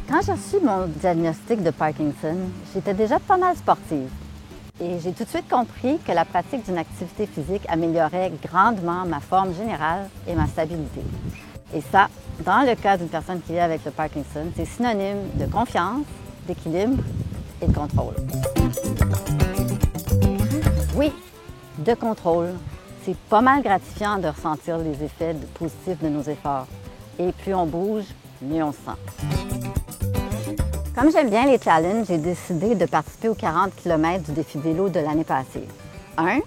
Quand j'ai reçu mon diagnostic de Parkinson, j'étais déjà pas mal sportive. Et j'ai tout de suite compris que la pratique d'une activité physique améliorait grandement ma forme générale et ma stabilité. Et ça, dans le cas d'une personne qui vit avec le Parkinson, c'est synonyme de confiance, d'équilibre et de contrôle. Oui, de contrôle. C'est pas mal gratifiant de ressentir les effets positifs de nos efforts. Et plus on bouge, mieux on se sent. Comme j'aime bien les challenges, j'ai décidé de participer aux 40 km du défi vélo de l'année passée. 1,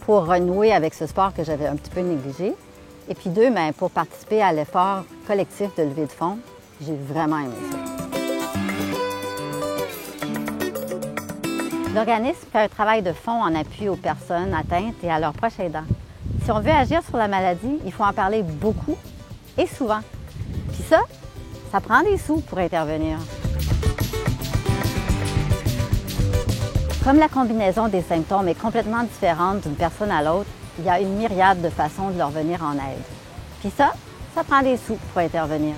pour renouer avec ce sport que j'avais un petit peu négligé. Et puis 2, pour participer à l'effort collectif de levée de fonds. J'ai vraiment aimé ça. L'organisme fait un travail de fond en appui aux personnes atteintes et à leurs proches aidants. Si on veut agir sur la maladie, il faut en parler beaucoup et souvent. Puis ça prend des sous pour intervenir. Comme la combinaison des symptômes est complètement différente d'une personne à l'autre, il y a une myriade de façons de leur venir en aide. Puis ça prend des sous pour intervenir.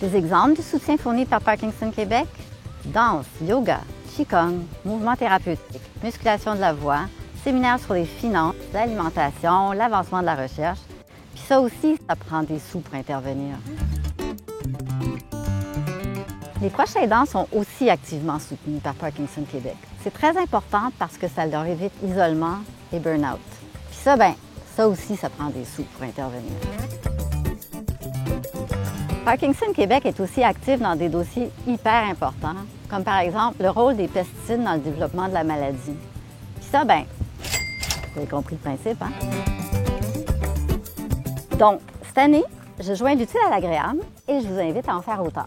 Des exemples de soutien fournis par Parkinson Québec? Danse, yoga, qigong, mouvement thérapeutique, musculation de la voix, séminaires sur les finances, l'alimentation, l'avancement de la recherche. Puis ça aussi, ça prend des sous pour intervenir. Les proches aidants sont aussi activement soutenus par Parkinson Québec. C'est très important parce que ça leur évite isolement et burn-out. Puis ça aussi, ça prend des sous pour intervenir. Parkinson Québec est aussi actif dans des dossiers hyper importants, comme par exemple le rôle des pesticides dans le développement de la maladie. Puis ça, vous avez compris le principe, hein? Donc, cette année, je joins l'utile à l'agréable et je vous invite à en faire autant.